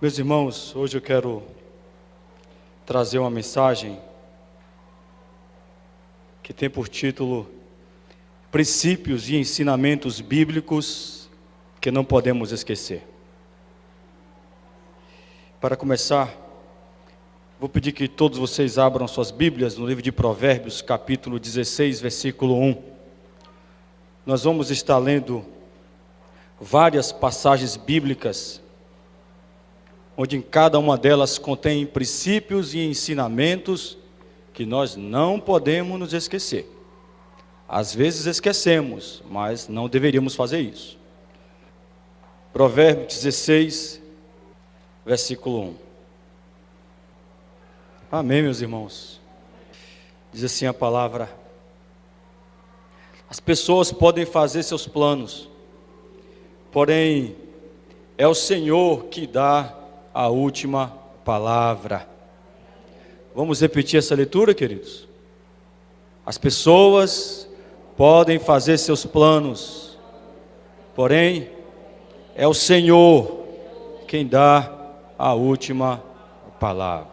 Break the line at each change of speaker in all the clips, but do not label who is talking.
Meus irmãos, hoje eu quero trazer uma mensagem que tem por título Princípios e ensinamentos bíblicos que não podemos esquecer. Para começar, vou pedir que todos vocês abram suas Bíblias no livro de Provérbios, capítulo 16, versículo 1. Nós vamos estar lendo várias passagens bíblicas, onde em cada uma delas contém princípios e ensinamentos que nós não podemos nos esquecer. Às vezes esquecemos, mas não deveríamos fazer isso. Provérbios 16, versículo 1. Amém, meus irmãos? Diz assim a palavra: as pessoas podem fazer seus planos, porém é o Senhor que dá a última palavra. Vamos repetir essa leitura, queridos? As pessoas podem fazer seus planos, porém é o Senhor quem dá a última palavra.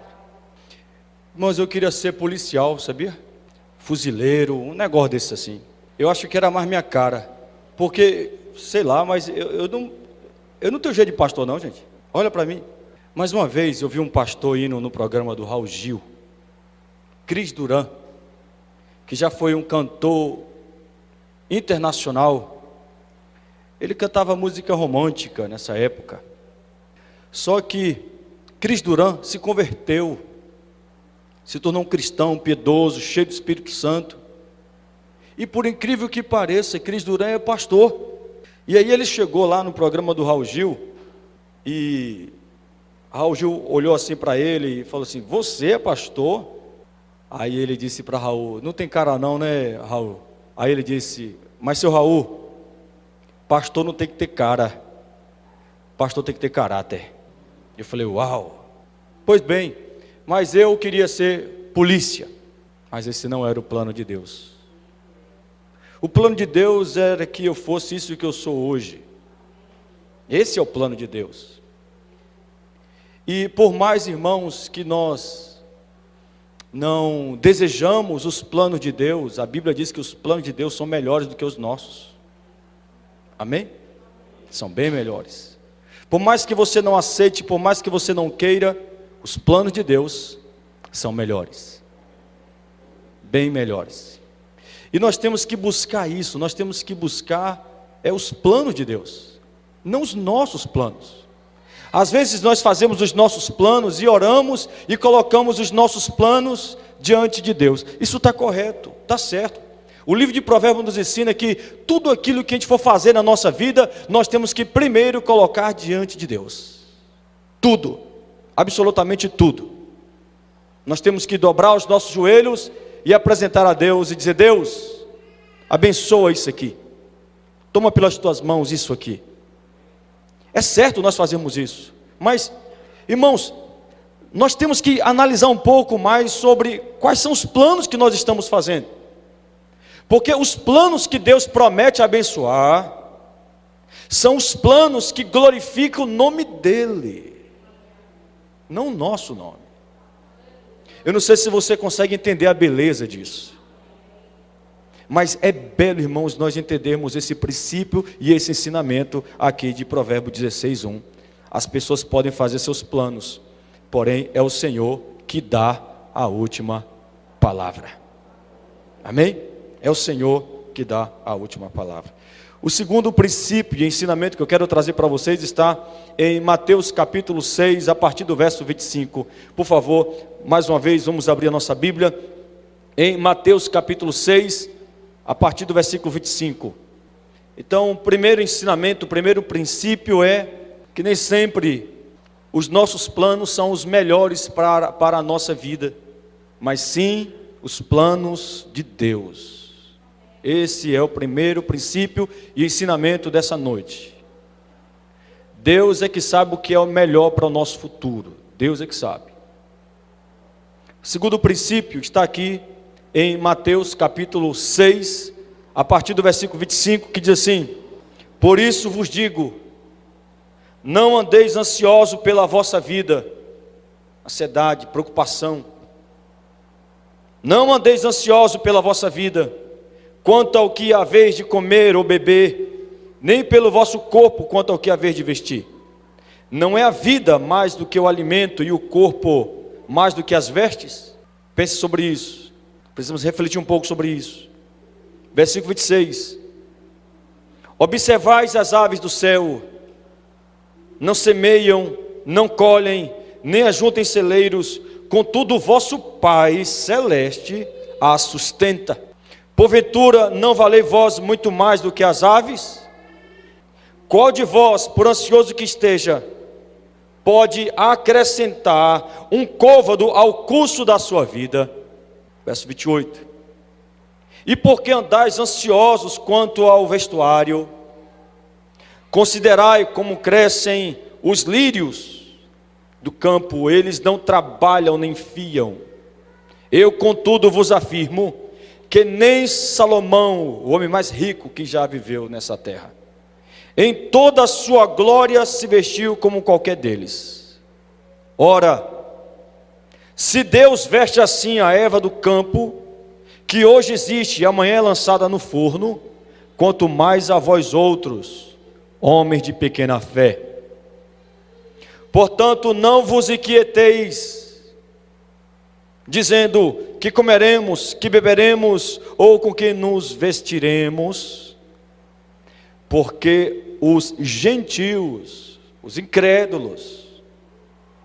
Irmãos, eu queria ser policial, sabia? Fuzileiro, um negócio desse assim. Eu acho que era mais minha cara, porque, sei lá, mas eu não tenho jeito de pastor não, gente. Olha para mim. Mais uma vez eu vi um pastor indo no programa do Raul Gil, Cris Duran, que já foi um cantor internacional. Ele cantava música romântica nessa época. Só que Cris Duran se converteu, se tornou um cristão piedoso, cheio do Espírito Santo. E por incrível que pareça, Cris Duran é pastor. E aí ele chegou lá no programa do Raul Gil, e Raul Gil olhou assim para ele e falou assim: você é pastor? Aí ele disse para Raul: não tem cara não, né, Raul? Aí ele disse: mas seu Raul, pastor não tem que ter cara, pastor tem que ter caráter. Eu falei: uau! Pois bem, mas eu queria ser polícia, mas esse não era o plano de Deus. O plano de Deus era que eu fosse isso que eu sou hoje. Esse é o plano de Deus. E por mais, irmãos, que nós não desejamos os planos de Deus, a Bíblia diz que os planos de Deus são melhores do que os nossos. Amém? São bem melhores. Por mais que você não aceite, por mais que você não queira, os planos de Deus são melhores. Bem melhores. E nós temos que buscar isso, nós temos que buscar os planos de Deus, não os nossos planos. Às vezes nós fazemos os nossos planos e oramos e colocamos os nossos planos diante de Deus. Isso está correto, está certo. O livro de Provérbios nos ensina que tudo aquilo que a gente for fazer na nossa vida, nós temos que primeiro colocar diante de Deus. Tudo, absolutamente tudo. Nós temos que dobrar os nossos joelhos e apresentar a Deus e dizer: Deus, abençoa isso aqui. Toma pelas tuas mãos isso aqui. É certo nós fazermos isso, mas, irmãos, nós temos que analisar um pouco mais sobre quais são os planos que nós estamos fazendo. Porque os planos que Deus promete abençoar são os planos que glorificam o nome dEle, não o nosso nome. Eu não sei se você consegue entender a beleza disso, mas é belo, irmãos, nós entendermos esse princípio e esse ensinamento aqui de Provérbios 16, 1. As pessoas podem fazer seus planos, porém é o Senhor que dá a última palavra. Amém? É o Senhor que dá a última palavra. O segundo princípio de ensinamento que eu quero trazer para vocês está em Mateus capítulo 6, a partir do verso 25. Por favor, mais uma vez, vamos abrir a nossa Bíblia em Mateus capítulo 6, a partir do versículo 25. Então, o primeiro ensinamento, o primeiro princípio é que nem sempre os nossos planos são os melhores para a nossa vida, mas sim os planos de Deus. Esse é o primeiro princípio e ensinamento dessa noite. Deus é que sabe o que é o melhor para o nosso futuro. Deus é que sabe. O segundo princípio está aqui em Mateus capítulo 6, a partir do versículo 25, que diz assim: por isso vos digo, Não andeis ansiosos pela vossa vida. Ansiedade, preocupação. Não andeis ansiosos pela vossa vida, quanto ao que haveis de comer ou beber, nem pelo vosso corpo, quanto ao que haveis de vestir. Não é a vida mais do que o alimento e o corpo mais do que as vestes? Pense sobre isso. Precisamos refletir um pouco sobre isso. Versículo 26. Observais as aves do céu, não semeiam, não colhem, nem ajuntem celeiros, contudo o vosso Pai celeste as sustenta. Porventura não valei vós muito mais do que as aves? Qual de vós, por ansioso que esteja, pode acrescentar um côvado ao curso da sua vida? Verso 28. E por que andais ansiosos quanto ao vestuário? Considerai como crescem os lírios do campo, eles não trabalham nem fiam. Eu, contudo, vos afirmo que nem Salomão, o homem mais rico que já viveu nessa terra, em toda a sua glória se vestiu como qualquer deles. Ora, se Deus veste assim a erva do campo, que hoje existe e amanhã é lançada no forno, quanto mais a vós outros, homens de pequena fé. Portanto, não vos inquieteis, dizendo que comeremos, que beberemos, ou com que nos vestiremos, porque os gentios, os incrédulos,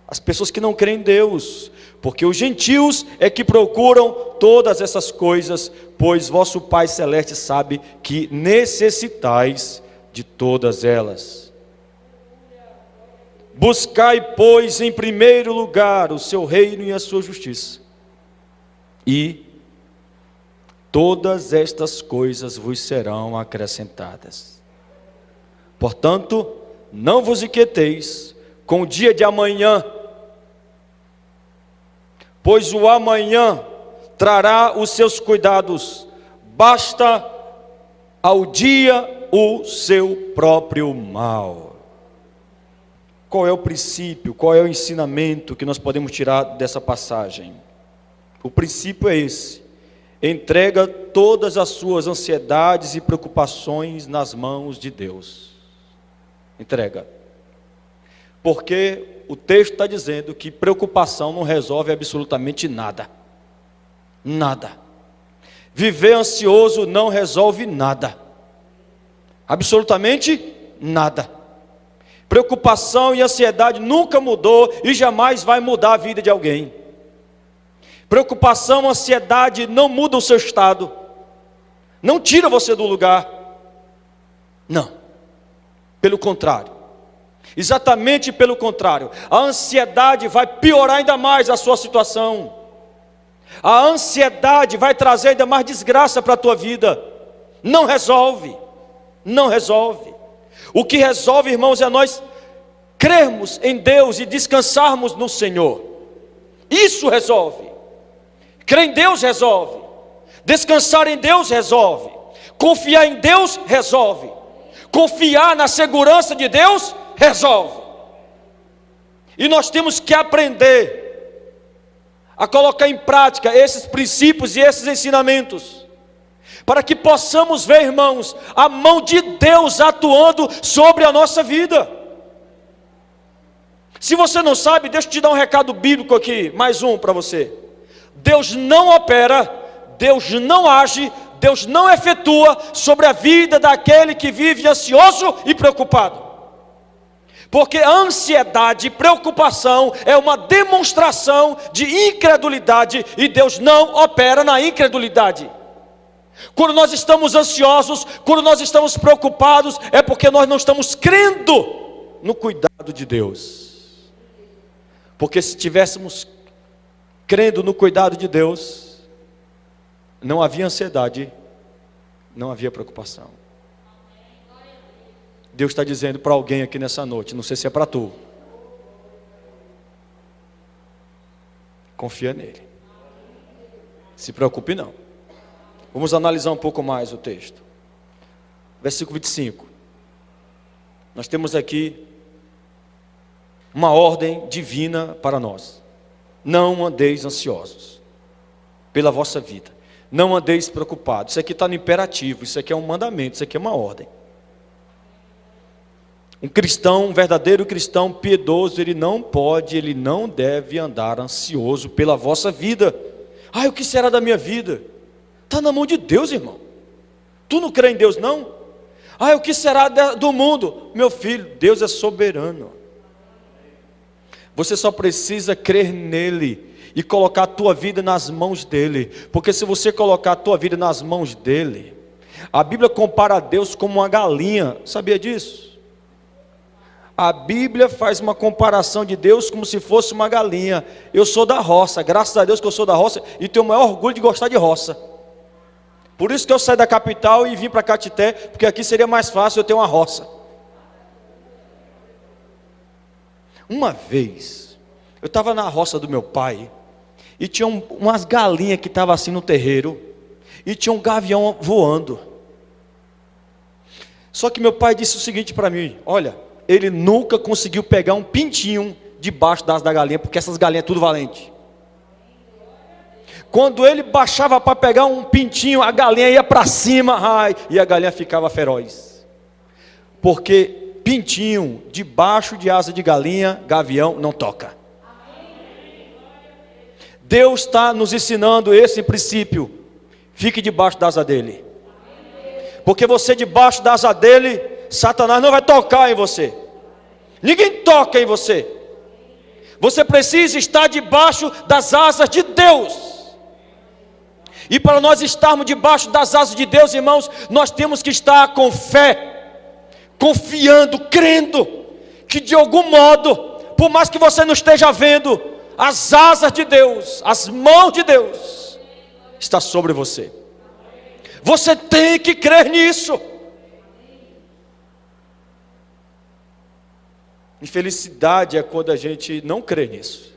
as pessoas que não creem em Deus, porque os gentios é que procuram todas essas coisas, pois vosso Pai Celeste sabe que necessitais de todas elas. Buscai, pois, em primeiro lugar o seu reino e a sua justiça, e todas estas coisas vos serão acrescentadas. Portanto, não vos inquieteis com o dia de amanhã, pois o amanhã trará os seus cuidados, basta ao dia o seu próprio mal. Qual é o princípio, qual é o ensinamento que nós podemos tirar dessa passagem? O princípio é esse: entrega todas as suas ansiedades e preocupações nas mãos de Deus. Entrega. Porque o texto está dizendo que preocupação não resolve absolutamente nada. Nada. Viver ansioso não resolve nada. Absolutamente nada. Preocupação e ansiedade nunca mudou e jamais vai mudar a vida de alguém. Preocupação, ansiedade não mudam o seu estado. Não tira você do lugar. Não. Pelo contrário. Exatamente pelo contrário. A ansiedade vai piorar ainda mais a sua situação. A ansiedade vai trazer ainda mais desgraça para a tua vida. Não resolve. Não resolve. O que resolve, irmãos, é nós crermos em Deus e descansarmos no Senhor. Isso resolve. Crer em Deus resolve. Descansar em Deus resolve. Confiar em Deus resolve. Confiar na segurança de Deus resolve. E nós temos que aprender a colocar em prática esses princípios e esses ensinamentos, para que possamos ver, irmãos, a mão de Deus atuando sobre a nossa vida. Se você não sabe, deixa eu te dar um recado bíblico aqui, mais um para você. Deus não opera, Deus não age, Deus não efetua sobre a vida daquele que vive ansioso e preocupado. Porque a ansiedade e preocupação é uma demonstração de incredulidade, e Deus não opera na incredulidade. Quando nós estamos ansiosos, quando nós estamos preocupados, é porque nós não estamos crendo no cuidado de Deus. Porque se estivéssemos crendo no cuidado de Deus, não havia ansiedade, não havia preocupação. Deus está dizendo para alguém aqui nessa noite, não sei se é para tu, confia nele, se preocupe não. Vamos analisar um pouco mais o texto. Versículo 25. Nós temos aqui uma ordem divina para nós. Não andeis ansiosos pela vossa vida. Não andeis preocupados. Isso aqui está no imperativo, isso aqui é um mandamento, isso aqui é uma ordem. Um cristão, um verdadeiro cristão piedoso, ele não pode, ele não deve andar ansioso pela vossa vida. O que será da minha vida? Está na mão de Deus, irmão. Tu não crê em Deus, não? O que será do mundo? Meu filho, Deus é soberano. Você só precisa crer nele e colocar a tua vida nas mãos dele. Porque se você colocar a tua vida nas mãos dele, a Bíblia compara a Deus como uma galinha. Sabia disso? A Bíblia faz uma comparação de Deus como se fosse uma galinha. Eu sou da roça, graças a Deus que eu sou da roça e tenho o maior orgulho de gostar de roça. Por isso que eu saí da capital e vim para Caetité, porque aqui seria mais fácil eu ter uma roça. Uma vez, eu estava na roça do meu pai e tinha umas galinhas que estavam assim no terreiro e tinha um gavião voando. Só que meu pai disse o seguinte para mim: olha, ele nunca conseguiu pegar um pintinho debaixo das da galinha, porque essas galinhas é tudo valente. Quando ele baixava para pegar um pintinho, a galinha ia para cima, e a galinha ficava feroz. Porque pintinho debaixo de asa de galinha, gavião não toca. Deus está nos ensinando esse princípio. Fique debaixo da asa dele. Porque você debaixo da asa dele, Satanás não vai tocar em você. Ninguém toca em você. Você precisa estar debaixo das asas de Deus. E para nós estarmos debaixo das asas de Deus, irmãos, nós temos que estar com fé, confiando, crendo, que de algum modo, por mais que você não esteja vendo, as asas de Deus, as mãos de Deus, está sobre você. Você tem que crer nisso. Infelicidade é quando a gente não crê nisso.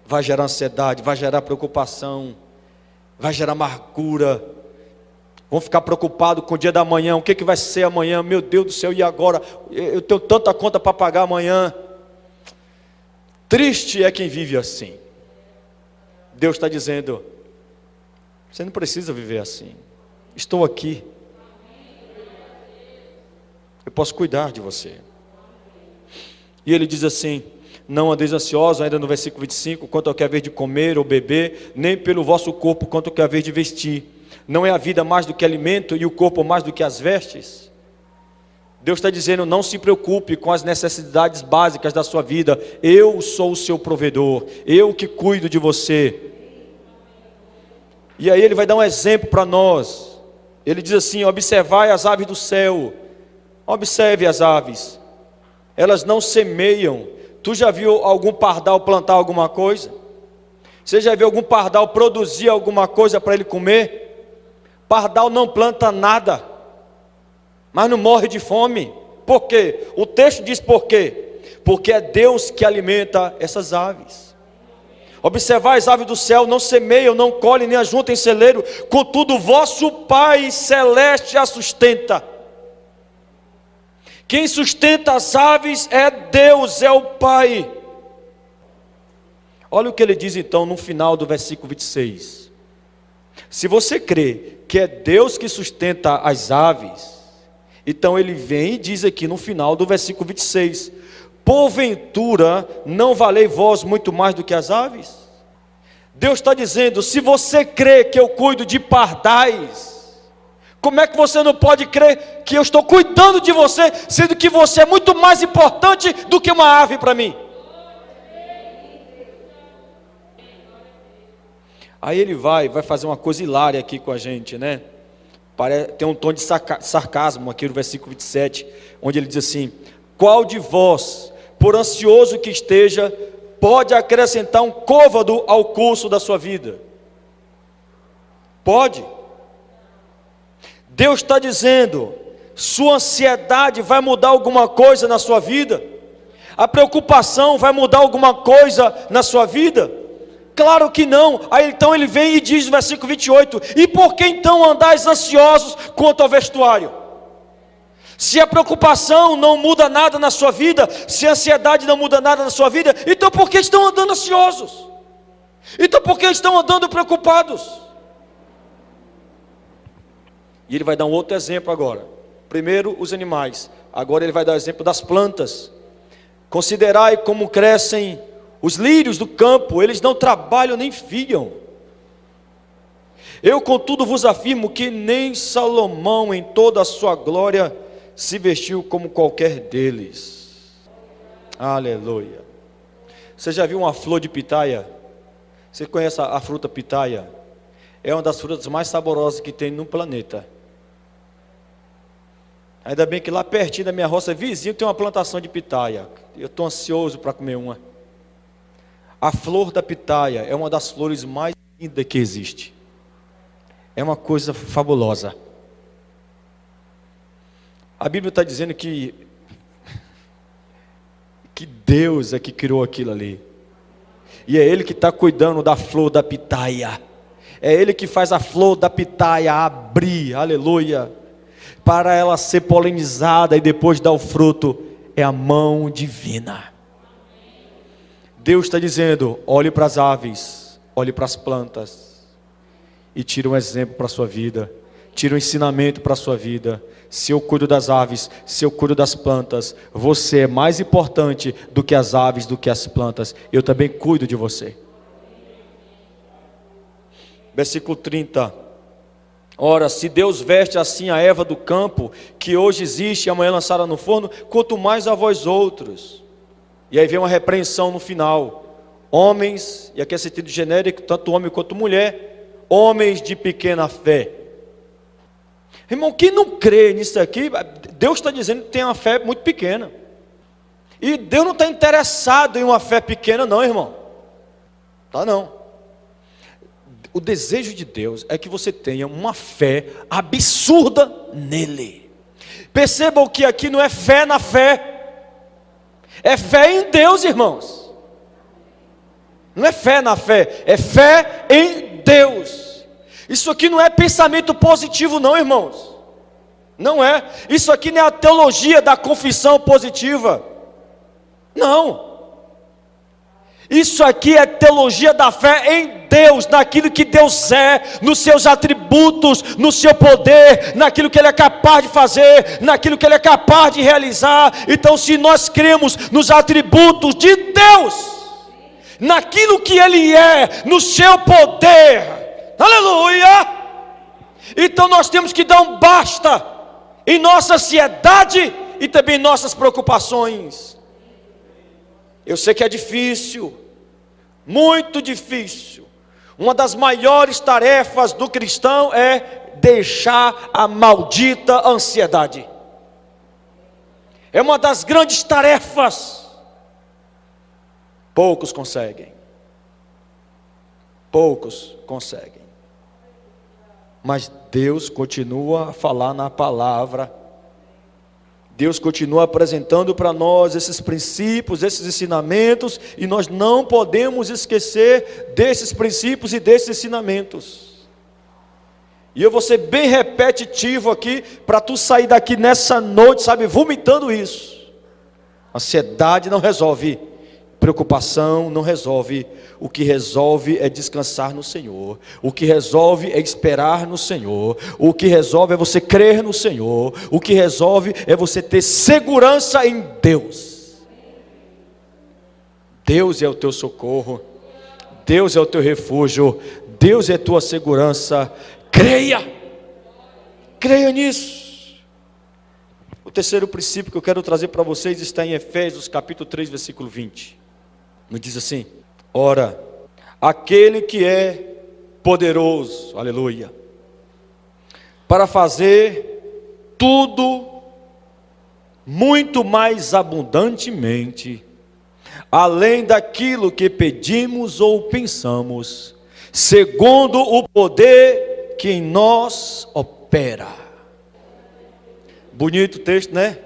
Vai gerar ansiedade, vai gerar preocupação, vai gerar amargura. Vão ficar preocupados com o dia da manhã. O que vai ser amanhã? Meu Deus do céu, e agora? Eu tenho tanta conta para pagar amanhã. Triste é quem vive assim. Deus está dizendo: você não precisa viver assim. Estou aqui. Eu posso cuidar de você. E ele diz assim: não andeis ansiosos, ainda no versículo 25, quanto ao que haver de comer ou beber, nem pelo vosso corpo quanto ao que haver de vestir. Não é a vida mais do que alimento e o corpo mais do que as vestes? Deus está dizendo: não se preocupe com as necessidades básicas da sua vida. Eu sou o seu provedor, eu que cuido de você. E aí ele vai dar um exemplo para nós. Ele diz assim: observai as aves do céu. Observe as aves. Elas não semeiam. Tu já viu algum pardal plantar alguma coisa? Você já viu algum pardal produzir alguma coisa para ele comer? Pardal não planta nada, mas não morre de fome. Por quê? O texto diz por quê? Porque é Deus que alimenta essas aves. Observai as aves do céu, não semeiam, não colhem, nem ajuntem em celeiro, contudo vosso Pai celeste as sustenta. Quem sustenta as aves é Deus, é o Pai. Olha o que ele diz então no final do versículo 26. Se você crê que é Deus que sustenta as aves, então ele vem e diz aqui no final do versículo 26: porventura não valei vós muito mais do que as aves? Deus está dizendo: se você crê que eu cuido de pardais, como é que você não pode crer que eu estou cuidando de você, sendo que você é muito mais importante do que uma ave para mim? Aí ele vai fazer uma coisa hilária aqui com a gente, né? Tem um tom de sarcasmo aqui no versículo 27, onde ele diz assim: qual de vós, por ansioso que esteja, pode acrescentar um côvado ao curso da sua vida? Pode. Deus está dizendo: sua ansiedade vai mudar alguma coisa na sua vida? A preocupação vai mudar alguma coisa na sua vida? Claro que não. Aí então ele vem e diz no versículo 28: e por que então andais ansiosos quanto ao vestuário? Se a preocupação não muda nada na sua vida, se a ansiedade não muda nada na sua vida, então por que estão andando ansiosos? Então por que estão andando preocupados? E ele vai dar um outro exemplo agora. Primeiro os animais, agora ele vai dar o exemplo das plantas. Considerai como crescem os lírios do campo, eles não trabalham nem fiam. Eu contudo vos afirmo que nem Salomão em toda a sua glória se vestiu como qualquer deles. Aleluia. Você já viu uma flor de pitaia? Você conhece a fruta pitaia? É uma das frutas mais saborosas que tem no planeta. Ainda bem que lá pertinho da minha roça vizinho tem uma plantação de pitaia. Eu estou ansioso para comer uma. A flor da pitaia é uma das flores mais lindas que existe. É uma coisa fabulosa. A Bíblia está dizendo que Deus é que criou aquilo ali. E é Ele que está cuidando da flor da pitaia. É Ele que faz a flor da pitaia abrir, aleluia, para ela ser polinizada e depois dar o fruto. É a mão divina. Deus está dizendo: olhe para as aves, olhe para as plantas, e tira um exemplo para a sua vida, tira um ensinamento para a sua vida. Se eu cuido das aves, se eu cuido das plantas, você é mais importante do que as aves, do que as plantas. Eu também cuido de você. Versículo 30. Ora, se Deus veste assim a erva do campo, que hoje existe e amanhã lançada no forno, quanto mais a vós outros. E aí vem uma repreensão no final. Homens, e aqui é sentido genérico, tanto homem quanto mulher, homens de pequena fé. Irmão, quem não crê nisso aqui, Deus está dizendo que tem uma fé muito pequena. E Deus não está interessado em uma fé pequena não, irmão. Tá não. O desejo de Deus é que você tenha uma fé absurda nele. Percebam que aqui não é fé na fé. É fé em Deus, irmãos. Não é fé na fé, é fé em Deus. Isso aqui não é pensamento positivo não, irmãos. Não é. Isso aqui não é a teologia da confissão positiva. Não. Isso aqui é teologia da fé em Deus, naquilo que Deus é, nos seus atributos, no seu poder, naquilo que Ele é capaz de fazer, naquilo que Ele é capaz de realizar. Então, se nós cremos nos atributos de Deus, naquilo que Ele é, no seu poder, aleluia, então nós temos que dar um basta em nossa ansiedade e também em nossas preocupações. Eu sei que é difícil, muito difícil. Uma das maiores tarefas do cristão é deixar a maldita ansiedade. É uma das grandes tarefas. Poucos conseguem. Poucos conseguem. Mas Deus continua a falar na palavra. Deus continua apresentando para nós esses princípios, esses ensinamentos, e nós não podemos esquecer desses princípios e desses ensinamentos. E eu vou ser bem repetitivo aqui, para tu sair daqui nessa noite, sabe, vomitando isso. Ansiedade não resolve, preocupação não resolve. O que resolve é descansar no Senhor. O que resolve é esperar no Senhor. O que resolve é você crer no Senhor. O que resolve é você ter segurança em Deus. Deus é o teu socorro. Deus é o teu refúgio. Deus é a tua segurança. Creia. Creia nisso. O terceiro princípio que eu quero trazer para vocês está em Efésios capítulo 3, versículo 20. Nos diz assim: ora, aquele que é poderoso, aleluia, para fazer tudo muito mais abundantemente, além daquilo que pedimos ou pensamos, segundo o poder que em nós opera. Bonito o texto, né?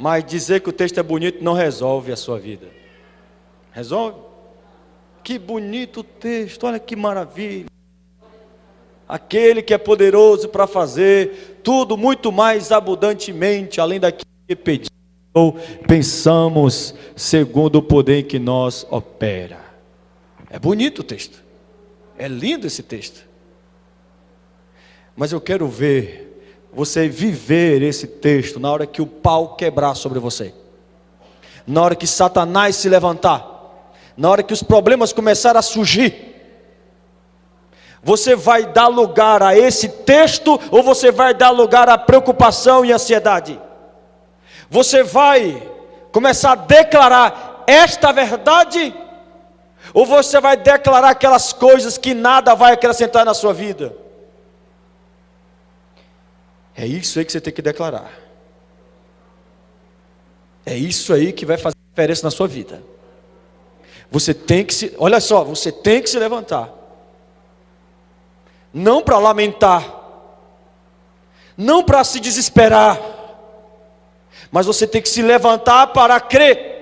Mas dizer que o texto é bonito não resolve a sua vida. Resolve? Que bonito o texto, olha que maravilha. aquele que é poderoso para fazer tudo muito mais abundantemente, além daquilo que pedimos ou pensamos, segundo o poder em que nós opera. É bonito o texto, é lindo esse texto, mas eu quero ver você viver esse texto na hora que o pau quebrar sobre você, na hora que Satanás se levantar, na hora que os problemas começarem a surgir. Você vai dar lugar a esse texto ou você vai dar lugar à preocupação e ansiedade? Você vai começar a declarar esta verdade ou você vai declarar aquelas coisas que nada vai acrescentar na sua vida? É isso aí que você tem que declarar. É isso aí que vai fazer diferença na sua vida. Você tem que olha só, você tem que se levantar. Não para lamentar, não para se desesperar, mas você tem que se levantar para crer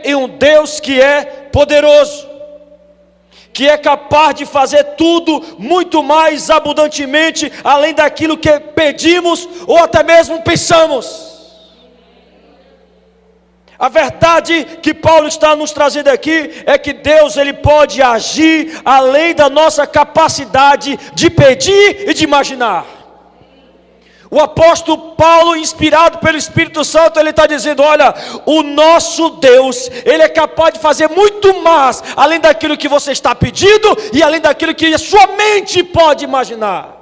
em um Deus que é poderoso, que é capaz de fazer tudo muito mais abundantemente, além daquilo que pedimos ou até mesmo pensamos. A verdade que Paulo está nos trazendo aqui é que Deus ele pode agir além da nossa capacidade de pedir e de imaginar. O apóstolo Paulo, inspirado pelo Espírito Santo, ele está dizendo: olha, o nosso Deus, ele é capaz de fazer muito mais, além daquilo que você está pedindo e além daquilo que a sua mente pode imaginar.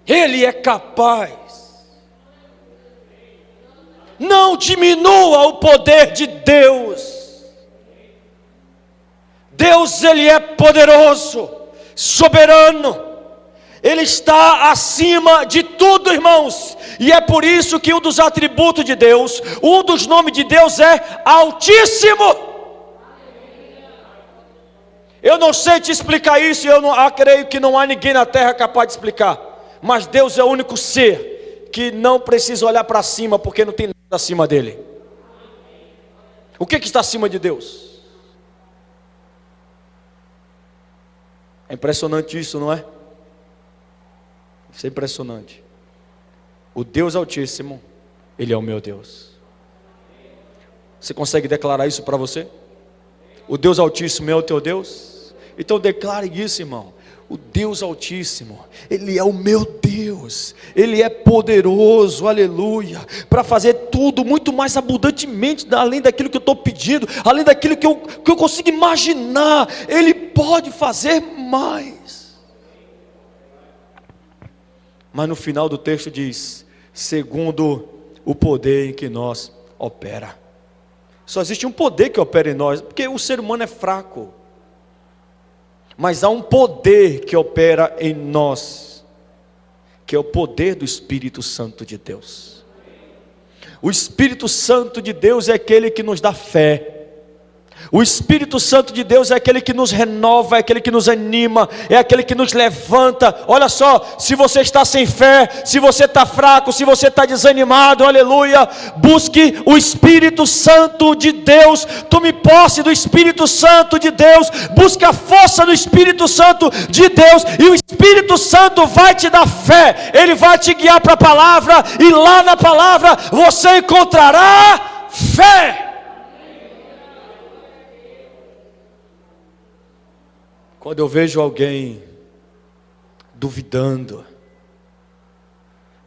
Ele é capaz. Não diminua o poder de Deus. Deus ele é poderoso, soberano. Ele está acima de tudo, irmãos. E é por isso que um dos atributos de Deus, um dos nomes de Deus é Altíssimo. Eu não sei te explicar isso, eu creio que não há ninguém na terra capaz de explicar. Mas Deus é o único ser que não precisa olhar para cima, porque não tem nada acima dele. O que está acima de Deus? É impressionante isso, não é? Isso é impressionante. O Deus Altíssimo, ele é o meu Deus. Você consegue declarar isso para você? O Deus Altíssimo é o teu Deus? Então declare isso, irmão. O Deus Altíssimo, ele é o meu Deus, ele é poderoso, aleluia, para fazer tudo muito mais abundantemente, além daquilo que eu estou pedindo, além daquilo que eu consigo imaginar. Ele pode fazer mais. Mas no final do texto diz: segundo o poder em que nós opera. Só existe um poder que opera em nós, porque o ser humano é fraco. Mas há um poder que opera em nós, que é o poder do Espírito Santo de Deus. O Espírito Santo de Deus é aquele que nos dá fé. O Espírito Santo de Deus é aquele que nos renova, é aquele que nos anima, é aquele que nos levanta. Olha só, se você está sem fé, se você está fraco, se você está desanimado, aleluia, busque o Espírito Santo de Deus, tome posse do Espírito Santo de Deus, busque a força do Espírito Santo de Deus, e o Espírito Santo vai te dar fé, ele vai te guiar para a palavra, e lá na palavra você encontrará fé. Quando eu vejo alguém duvidando,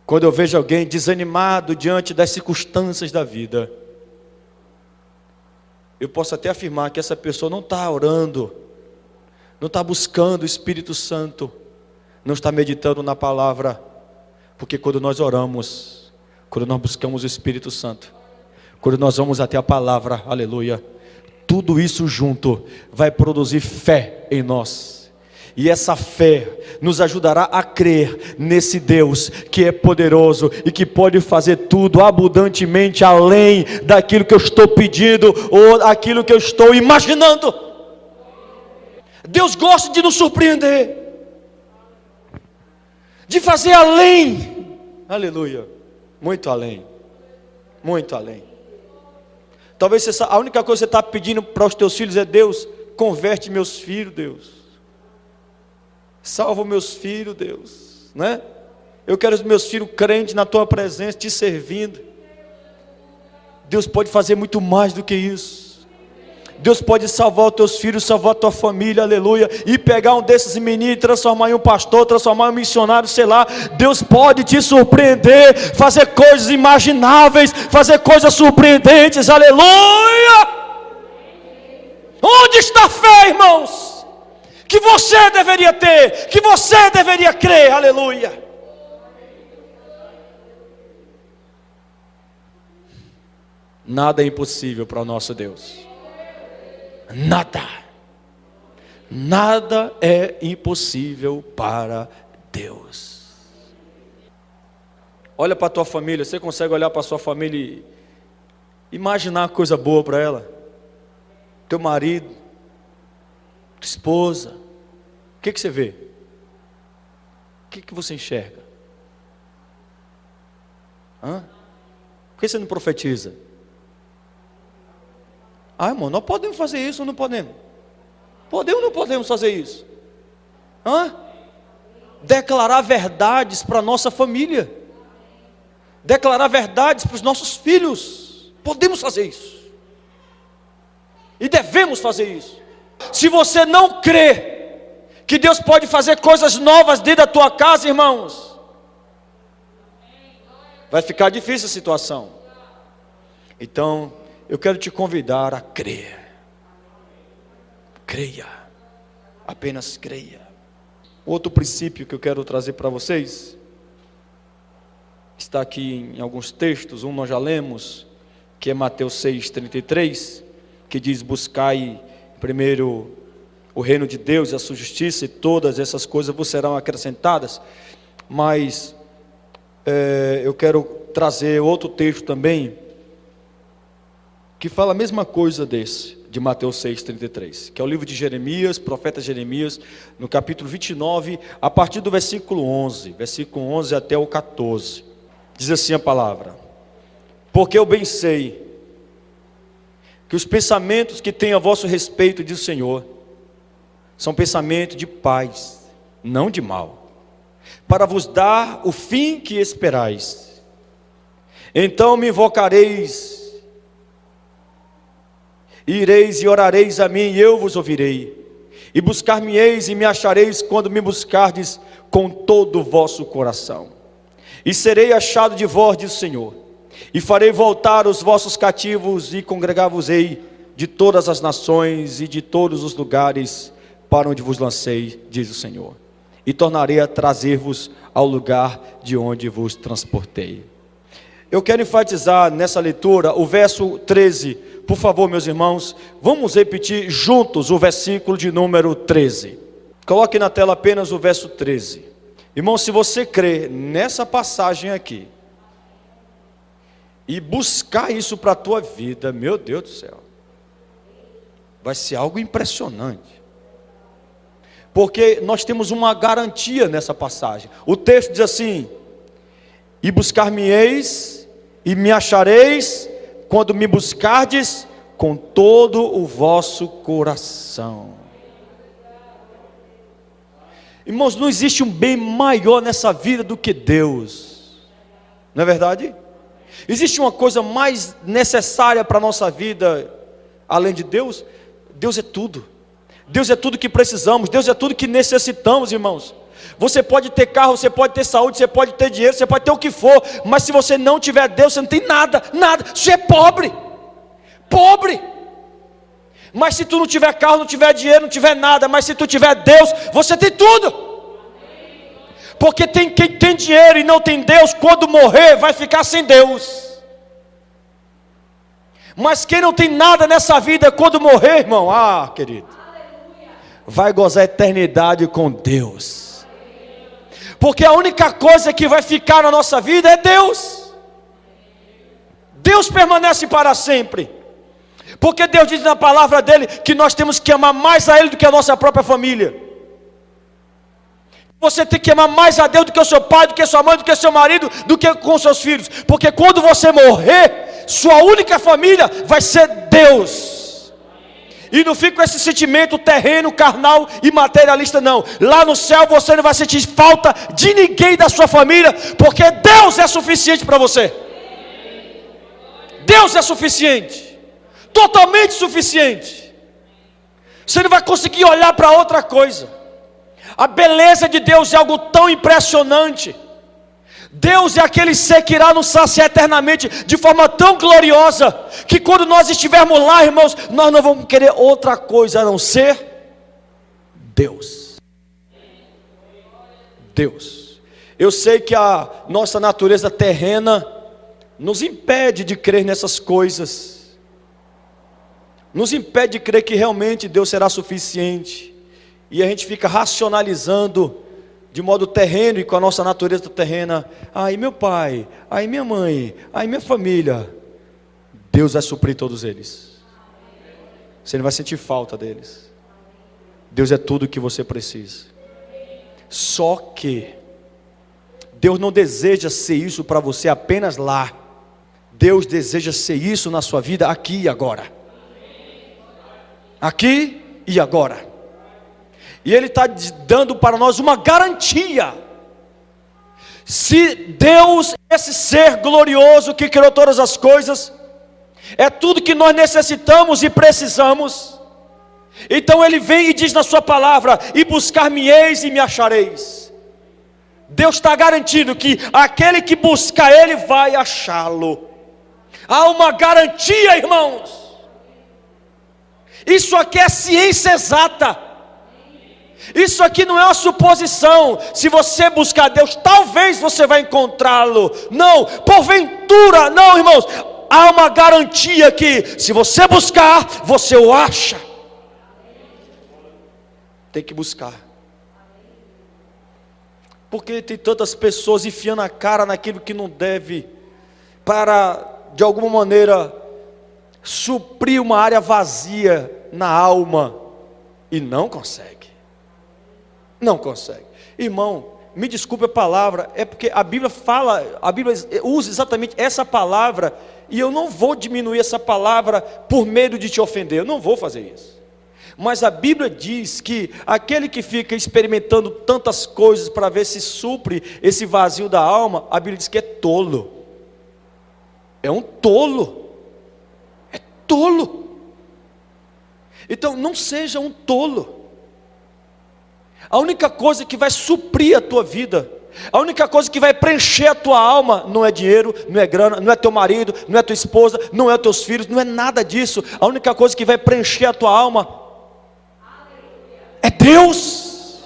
quando eu vejo alguém desanimado diante das circunstâncias da vida, eu posso até afirmar que essa pessoa não está orando, não está buscando o Espírito Santo, não está meditando na palavra, porque quando nós oramos, quando nós buscamos o Espírito Santo, quando nós vamos até a palavra, aleluia, tudo isso junto vai produzir fé em nós. E essa fé nos ajudará a crer nesse Deus que é poderoso e que pode fazer tudo abundantemente além daquilo que eu estou pedindo ou aquilo que eu estou imaginando. Deus gosta de nos surpreender, de fazer além, aleluia, muito além, muito além. Talvez a única coisa que você está pedindo para os teus filhos é: Deus, converte meus filhos, Deus. Salva os meus filhos, Deus, né? Eu quero os meus filhos crentes na tua presença, te servindo. Deus pode fazer muito mais do que isso. Deus pode salvar os teus filhos, salvar a tua família, aleluia. E pegar um desses meninos e transformar em um pastor, transformar em um missionário, sei lá. Deus pode te surpreender, fazer coisas imagináveis, fazer coisas surpreendentes, aleluia. Onde está a fé, irmãos? Que você deveria ter, que você deveria crer, aleluia. Nada é impossível para o nosso Deus. Nada. Nada é impossível para Deus. Olha para a tua família. Você consegue olhar para a sua família e imaginar coisa boa para ela? Teu marido, tua esposa. O que você vê? O que você enxerga? Por que você não profetiza? Irmão, nós podemos fazer isso ou não podemos? Podemos ou não podemos fazer isso? Declarar verdades para a nossa família. Declarar verdades para os nossos filhos. Podemos fazer isso. E devemos fazer isso. Se você não crê que Deus pode fazer coisas novas dentro da tua casa, irmãos, vai ficar difícil a situação. Então, eu quero te convidar a crer. Creia. Apenas creia. Outro princípio que eu quero trazer para vocês, está aqui em alguns textos. Um nós já lemos, que é Mateus 6,33, que diz: buscai primeiro o reino de Deus e a sua justiça, e todas essas coisas vos serão acrescentadas. Mas eu quero trazer outro texto também, que fala a mesma coisa desse, de Mateus 6,33, que é o livro de Jeremias, profeta Jeremias, no capítulo 29, a partir do versículo 11 até o 14, diz assim a palavra: porque eu bem sei que os pensamentos que tenho a vosso respeito, diz o Senhor, são pensamentos de paz, não de mal, para vos dar o fim que esperais. Então me invocareis, ireis e orareis a mim, e eu vos ouvirei, e buscar-me-eis e me achareis, quando me buscardes com todo o vosso coração. E serei achado de vós, diz o Senhor, e farei voltar os vossos cativos, e congregar-vos-ei de todas as nações e de todos os lugares para onde vos lancei, diz o Senhor, e tornarei a trazer-vos ao lugar de onde vos transportei. Eu quero enfatizar nessa leitura o verso 13, por favor, meus irmãos, vamos repetir juntos o versículo de número 13. Coloque na tela apenas o verso 13. Irmão, se você crê nessa passagem aqui, e buscar isso para a tua vida, meu Deus do céu, vai ser algo impressionante. Porque nós temos uma garantia nessa passagem. O texto diz assim: e buscar-me-eis, e me achareis, quando me buscardes com todo o vosso coração. Irmãos, não existe um bem maior nessa vida do que Deus, não é verdade? Existe uma coisa mais necessária para a nossa vida, além de Deus? Deus é tudo. Deus é tudo que precisamos, Deus é tudo que necessitamos, irmãos. Você pode ter carro, você pode ter saúde, você pode ter dinheiro, você pode ter o que for, mas se você não tiver Deus, você não tem nada, nada, você é pobre. Mas se tu não tiver carro, não tiver dinheiro, não tiver nada, mas se tu tiver Deus, você tem tudo. Porque quem tem dinheiro e não tem Deus, quando morrer, vai ficar sem Deus. Mas quem não tem nada nessa vida, quando morrer, irmão, querido, vai gozar a eternidade com Deus. Porque a única coisa que vai ficar na nossa vida é Deus. Deus permanece para sempre. Porque Deus diz na palavra dele que nós temos que amar mais a Ele do que a nossa própria família. Você tem que amar mais a Deus do que o seu pai, do que a sua mãe, do que o seu marido, do que com seus filhos. Porque quando você morrer, sua única família vai ser Deus. E não fica com esse sentimento terreno, carnal e materialista, não. Lá no céu você não vai sentir falta de ninguém da sua família, porque Deus é suficiente para você. Deus é suficiente, totalmente suficiente. Você não vai conseguir olhar para outra coisa. A beleza de Deus é algo tão impressionante. Deus é aquele ser que irá nos saciar eternamente de forma tão gloriosa, que quando nós estivermos lá, irmãos, nós não vamos querer outra coisa a não ser Deus. Deus. Eu sei que a nossa natureza terrena nos impede de crer nessas coisas, nos impede de crer que realmente Deus será suficiente, e a gente fica racionalizando de modo terreno e com a nossa natureza terrena. Ai, meu pai, ai, minha mãe, ai, minha família. Deus vai suprir todos eles. Você não vai sentir falta deles. Deus é tudo o que você precisa. Só que Deus não deseja ser isso para você apenas lá. Deus deseja ser isso na sua vida aqui e agora. Aqui e agora. E Ele está dando para nós uma garantia. Se Deus, esse ser glorioso que criou todas as coisas, é tudo que nós necessitamos e precisamos, então Ele vem e diz na sua palavra: e buscar-me-eis e me achareis. Deus está garantindo que aquele que buscar Ele vai achá-lo. Há uma garantia, irmãos. Isso aqui é ciência exata. Isso aqui não é uma suposição. Se você buscar Deus, talvez você vai encontrá-lo. Não, porventura, não, irmãos. Há uma garantia que se você buscar, você o acha. Tem que buscar. Porque tem tantas pessoas enfiando a cara naquilo que não deve, para de alguma maneira suprir uma área vazia na alma, e não consegue. Não consegue. Irmão, me desculpe a palavra, é porque a Bíblia fala, a Bíblia usa exatamente essa palavra, e eu não vou diminuir essa palavra por medo de te ofender, eu não vou fazer isso. Mas a Bíblia diz que aquele que fica experimentando tantas coisas para ver se supre esse vazio da alma, a Bíblia diz que é tolo. É um tolo. É tolo. Então não seja um tolo. A única coisa que vai suprir a tua vida, a única coisa que vai preencher a tua alma, não é dinheiro, não é grana, não é teu marido, não é tua esposa, não é teus filhos, não é nada disso. A única coisa que vai preencher a tua alma é Deus.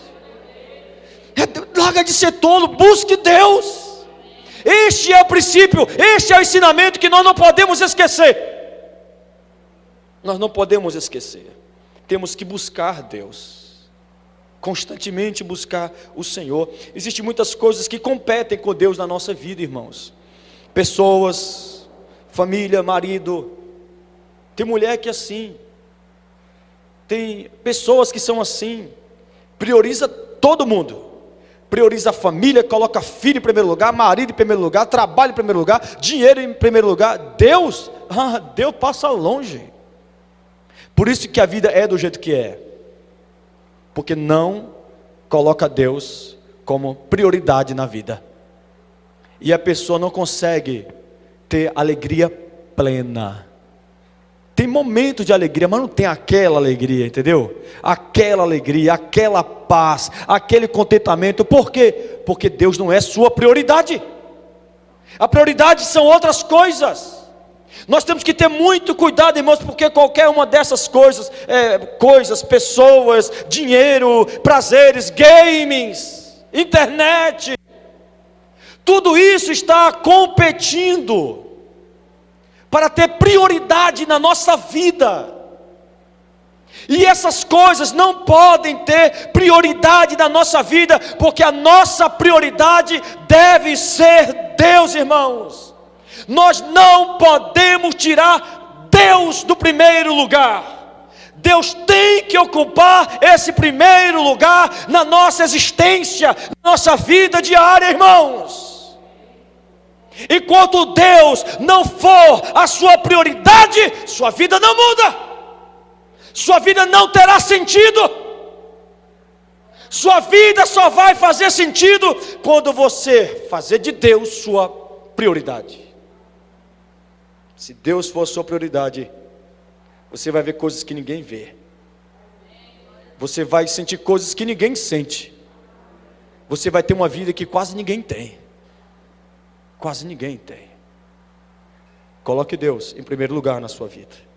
Larga de ser tolo, busque Deus. Este é o princípio, este é o ensinamento que nós não podemos esquecer. Nós não podemos esquecer. Temos que buscar Deus. Constantemente buscar o Senhor. Existem muitas coisas que competem com Deus na nossa vida, irmãos. Pessoas, família, marido. Tem mulher que é assim. Tem pessoas que são assim. Prioriza todo mundo. Prioriza a família, coloca filho em primeiro lugar, marido em primeiro lugar, trabalho em primeiro lugar, dinheiro em primeiro lugar. Deus, Deus passa longe. Por isso que a vida é do jeito que é. Porque não coloca Deus como prioridade na vida. E a pessoa não consegue ter alegria plena. Tem momentos de alegria, mas não tem aquela alegria, entendeu? Aquela alegria, aquela paz, aquele contentamento. Por quê? Porque Deus não é sua prioridade. A prioridade são outras coisas. Nós temos que ter muito cuidado, irmãos, porque qualquer uma dessas coisas, pessoas, dinheiro, prazeres, games, internet, tudo isso está competindo para ter prioridade na nossa vida. E essas coisas não podem ter prioridade na nossa vida, porque a nossa prioridade deve ser Deus, irmãos. Nós não podemos tirar Deus do primeiro lugar. Deus tem que ocupar esse primeiro lugar na nossa existência, na nossa vida diária, irmãos. Enquanto Deus não for a sua prioridade, sua vida não muda. Sua vida não terá sentido. Sua vida só vai fazer sentido quando você fazer de Deus sua prioridade. Se Deus for a sua prioridade, você vai ver coisas que ninguém vê. Você vai sentir coisas que ninguém sente. Você vai ter uma vida que quase ninguém tem. Quase ninguém tem. Coloque Deus em primeiro lugar na sua vida.